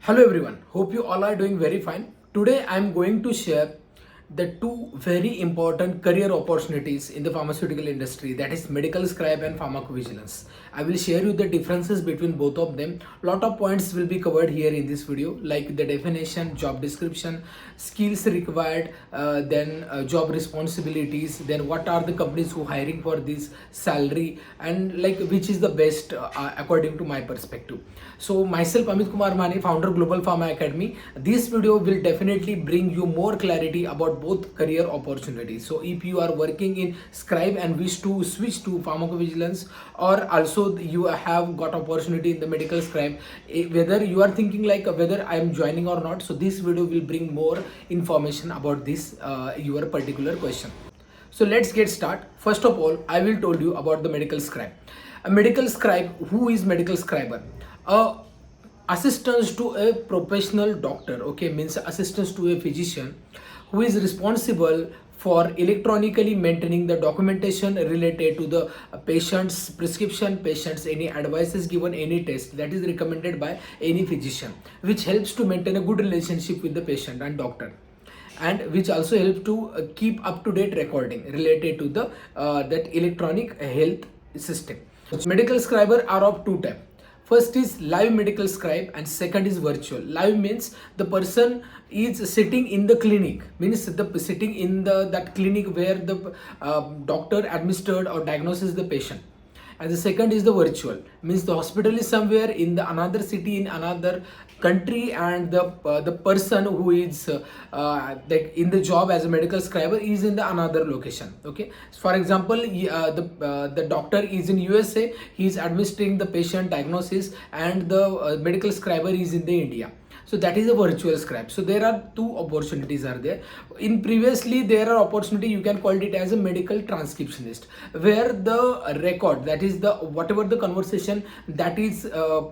Hello everyone, hope you all are doing very fine. Today I am going to share the two very important career opportunities in the pharmaceutical industry, that is medical scribe and pharmacovigilance. I will share you the differences between both of them. Lot of points will be covered here in this video, like the definition, job description, skills required, then job responsibilities, then what are the companies who hiring for this salary, and like which is the best according to my perspective. So myself Amit Kumar Mani, founder Global Pharma Academy. This video will definitely bring you more clarity about both career opportunities. So if you are working in scribe and wish to switch to pharmacovigilance, or also you have got opportunity in the medical scribe, whether you are thinking like whether I am joining or not, so this video will bring more information about this your particular question. So let's get started. First of all, I will tell you about the medical scribe. A medical scribe, who is medical scriber? A assistants to a professional doctor, okay, means assistants to a physician who is responsible for electronically maintaining the documentation related to the patient's prescription, patient's any advices given, any test that is recommended by any physician, which helps to maintain a good relationship with the patient and doctor, and which also helps to keep up to date recording related to the that electronic health system. Medical scriber are of two types. First is live medical scribe and second is virtual. Live means the person is sitting in the clinic, means the sitting in the that clinic where the doctor administered or diagnoses the patient. And the second is the virtual, means the hospital is somewhere in the another city in another country, and the person who is in the job as a medical scriber is in the another location. Okay, so for example, the doctor is in USA, he is administering the patient diagnosis, and the medical scriber is in the India. So that is a virtual scribe. So there are two opportunities are there. In previously there are opportunity, you can call it as a medical transcriptionist, where the record, that is the whatever the conversation that is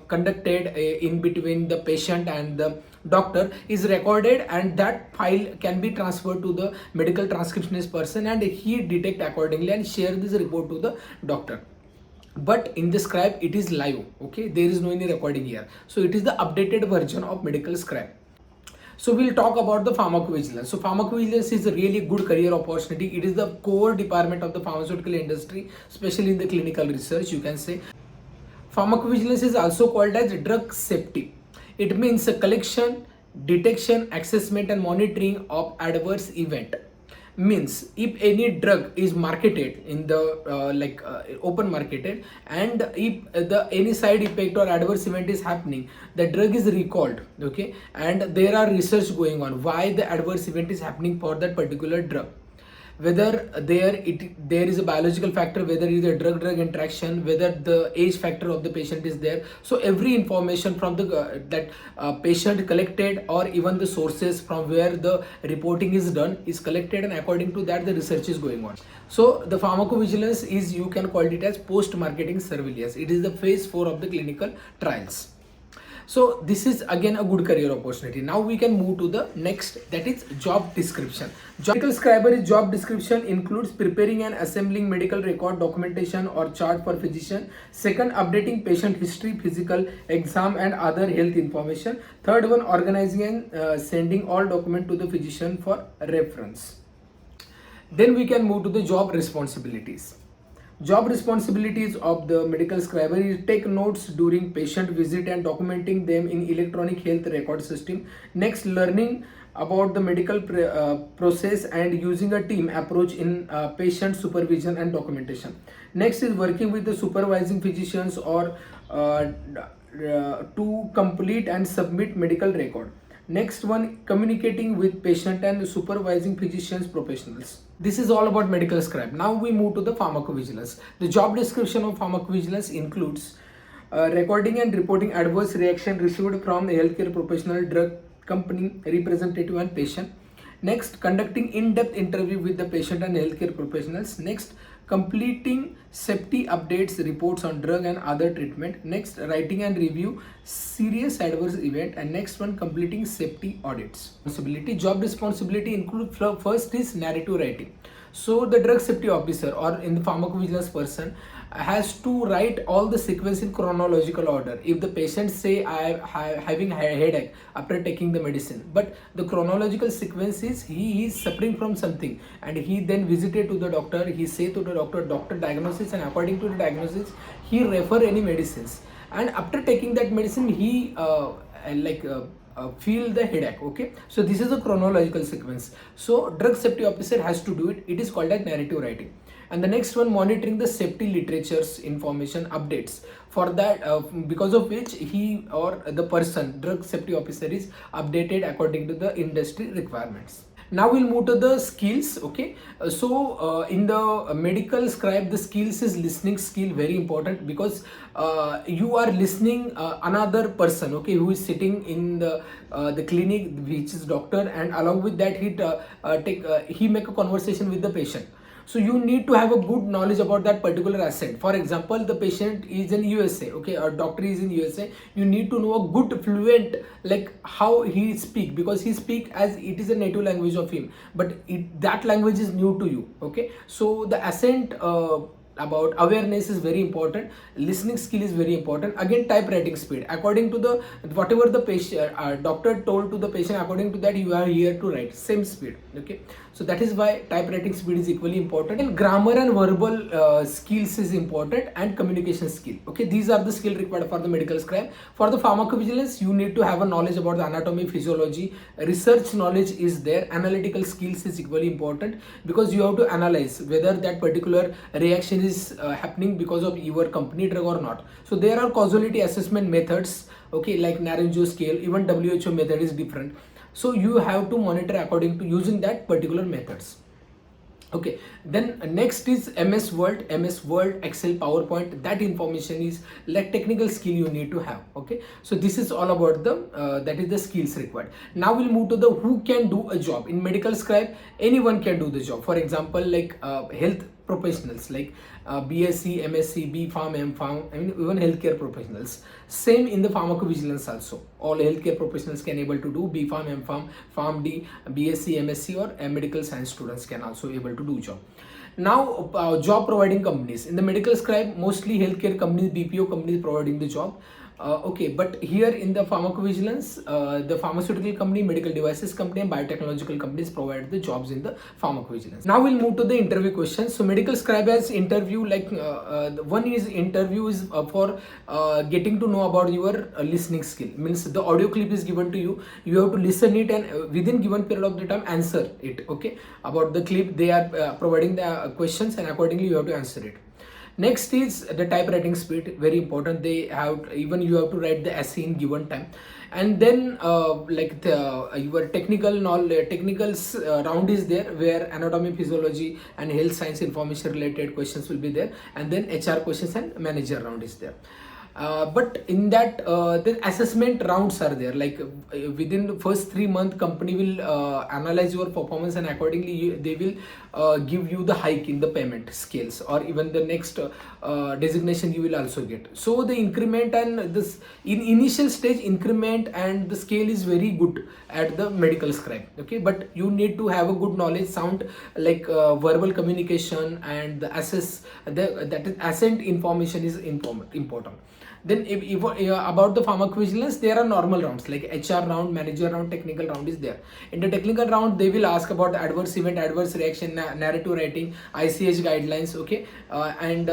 conducted in between the patient and the doctor is recorded, and that file can be transferred to the medical transcriptionist person, and he detect accordingly and share this report to the doctor. But in the scribe it is live, okay, there is no any recording here. So it is the updated version of medical scribe. So we'll talk about the pharmacovigilance. So pharmacovigilance is a really good career opportunity. It is the core department of the pharmaceutical industry, especially in the clinical research, you can say. Pharmacovigilance is also called as drug safety. It means a collection, detection, assessment and monitoring of adverse event. Means if any drug is marketed in the open marketed, and if the any side effect or adverse event is happening, the drug is recalled, okay, and there are research going on why the adverse event is happening for that particular drug, whether there is a biological factor, whether it is a drug interaction, whether the age factor of the patient is there. So every information from the patient collected, or even the sources from where the reporting is done is collected, and according to that the research is going on. So the pharmacovigilance is, you can call it as post marketing surveillance. It is the phase 4 of the clinical trials. So this is again a good career opportunity. Now we can move to the next, that is job description. Medical scriber job description includes preparing and assembling medical record documentation or chart for physician. Second, updating patient history, physical exam and other health information. Third one, organizing and sending all document to the physician for reference. Then we can move to the job responsibilities. Job responsibilities of the medical scriber is take notes during patient visit and documenting them in electronic health record system. Next, learning about the medical process and using a team approach in patient supervision and documentation. Next is working with the supervising physicians or to complete and submit medical record. Next one, communicating with patient and supervising physicians professionals. This is all about medical scribe. Now we move to the pharmacovigilance. The job description of pharmacovigilance includes recording and reporting adverse reaction received from the healthcare professional, drug company representative and patient. Next, conducting in-depth interview with the patient and healthcare professionals. Next, completing safety updates, reports on drug and other treatment. Next, writing and review serious adverse event. And next one, completing safety audits. Job responsibility include, first is narrative writing. So the drug safety officer or in the pharmacovigilance person has to write all the sequence in chronological order. If the patient say I am having a headache after taking the medicine, but the chronological sequence is he is suffering from something and he then visited to the doctor, he say to the doctor diagnosis, and according to the diagnosis he refer any medicines, and after taking that medicine he feel the headache. Okay, so this is a chronological sequence. So drug safety officer has to do it. It is called as narrative writing. And the next one, monitoring the safety literatures information updates. For that, because of which he or the person drug safety officer is updated according to the industry requirements. Now we'll move to the skills. Okay, in the medical scribe, the skills is listening skill, very important, because you are listening another person, okay, who is sitting in the clinic, which is doctor, and along with that he make a conversation with the patient. So you need to have a good knowledge about that particular asset. For example, the patient is in USA, okay, or doctor is in USA. You need to know a good fluent, like how he speak, because he speak as it is a native language of him, but that language is new to you. Okay, so the accent about awareness is very important. Listening skill is very important. Again, typewriting speed, according to the whatever the patient doctor told to the patient, according to that you are here to write same speed. Okay, so that is why typewriting speed is equally important. And grammar and verbal skills is important, and communication skill. Okay, these are the skill required for the medical scribe. For the pharmacovigilance, you need to have a knowledge about the anatomy, physiology, research knowledge is there. Analytical skills is equally important, because you have to analyze whether that particular reaction is happening because of your company drug or not. So there are causality assessment methods, okay, like Naranjo scale, even WHO method is different. So you have to monitor according to using that particular methods. Okay, then next is MS Word, Excel, PowerPoint. That information is like technical skill you need to have. Okay, so this is all about the that is the skills required. Now we'll move to the who can do a job in medical scribe. Anyone can do the job. For example, like health professionals, like BSc, MSc, B Pharm, M Pharm, I mean even healthcare professionals. Same in the pharmacovigilance also. All healthcare professionals can able to do B Pharm, M Pharm, Pharm D, BSc, MSc, or medical science students can also able to do job. Now job providing companies in the medical scribe, mostly healthcare companies, BPO companies providing the job. Okay, but here in the pharmacovigilance, the pharmaceutical company, medical devices company, and biotechnological companies provide the jobs in the pharmacovigilance. Now we'll move to the interview questions. So medical scribe has interview, like one is interview is for getting to know about your listening skill. Means the audio clip is given to you, you have to listen it, and within given period of the time answer it. Okay, about the clip they are providing the questions, and accordingly you have to answer it. Next is the typewriting speed, very important. They have, even you have to write the essay in given time. And then your technical knowledge, round is there, where anatomy, physiology, and health science information related questions will be there, and then HR questions and manager round is there. But in that the assessment rounds are there, like within the first 3 month company will analyze your performance, and accordingly they will give you the hike in the payment scales, or even the next designation you will also get. So the increment and this in initial stage increment and the scale is very good at the medical scribe. Okay, but you need to have a good knowledge, sound, like verbal communication, and the that is accent information is important. Then if about the pharmacovigilance, there are normal rounds like HR round, manager round, technical round is there. In the technical round, they will ask about the adverse event, adverse reaction, narrative writing, ICH guidelines, okay, and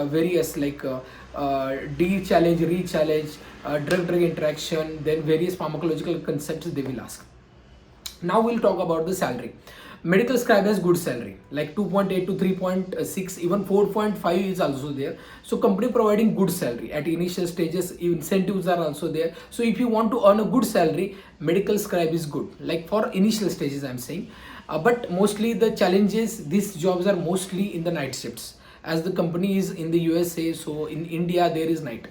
various D challenge, re-challenge, drug-drug interaction, then various pharmacological concepts they will ask. Now we'll talk about the salary. Medical scribe has good salary, like 2.8 to 3.6, even 4.5 is also there. So company providing good salary at initial stages, incentives are also there. So if you want to earn a good salary, medical scribe is good, like for initial stages I'm saying. But mostly the challenges, these jobs are mostly in the night shifts, as the company is in the USA. So in India there is night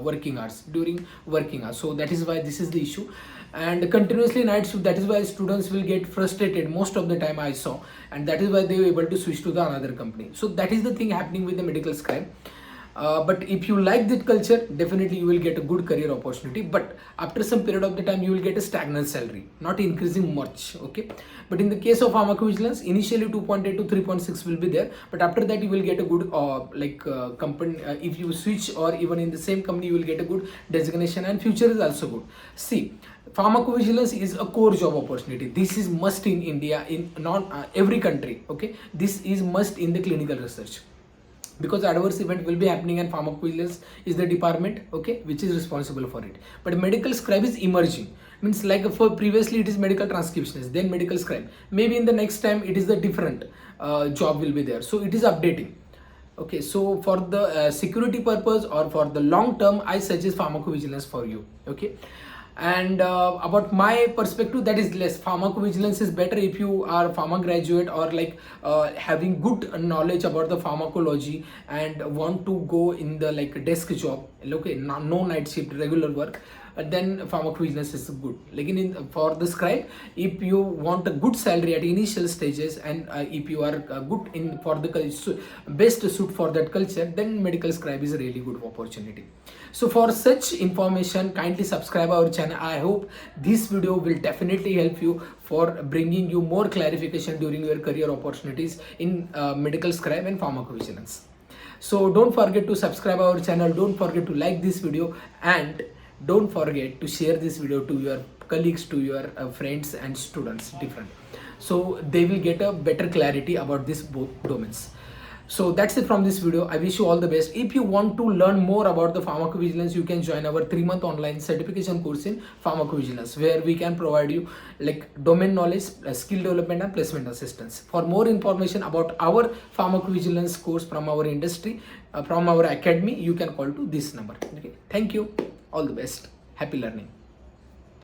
working hours, during working hours, so that is why this is the issue. And continuously night shift, that is why students will get frustrated most of the time I saw, and that is why they were able to switch to the another company. So that is the thing happening with the medical scribe. But if you like that culture, definitely you will get a good career opportunity. But after some period of the time, you will get a stagnant salary, not increasing much. Okay. But in the case of pharmacovigilance, initially 2.8 to 3.6 will be there, but after that you will get a good company. If you switch, or even in the same company, you will get a good designation, and future is also good. See, pharmacovigilance is a core job opportunity. This is must in India, in not every country. Okay, this is must in the clinical research, because adverse event will be happening, and pharmacovigilance is the department, okay, which is responsible for it. But medical scribe is emerging, means like for previously it is medical transcriptionist, then medical scribe, maybe in the next time it is the different job will be there, so it is updating. Okay, so for the security purpose or for the long term, I suggest pharmacovigilance for you. Okay, and about my perspective, that is less. Pharmacovigilance is better if you are pharma graduate, or having good knowledge about the pharmacology and want to go in the desk job. Okay, no night shift, regular work. Then pharmacovigilance is good. For the scribe, if you want a good salary at initial stages, and if you are good in for the best suit for that culture, then medical scribe is a really good opportunity. So for such information, kindly subscribe our channel. I hope this video will definitely help you for bringing you more clarification during your career opportunities in medical scribe and pharmacovigilance. So don't forget to subscribe our channel, don't forget to like this video, and don't forget to share this video to your colleagues, to your friends and students different, so they will get a better clarity about this both domains. So that's it from this video. I wish you all the best. If you want to learn more about the pharmacovigilance, you can join our 3-month online certification course in pharmacovigilance, where we can provide you domain knowledge, skill development and placement assistance. For more information about our pharmacovigilance course from our industry, from our academy, you can call to this number. Okay, thank you. All the best. Happy learning.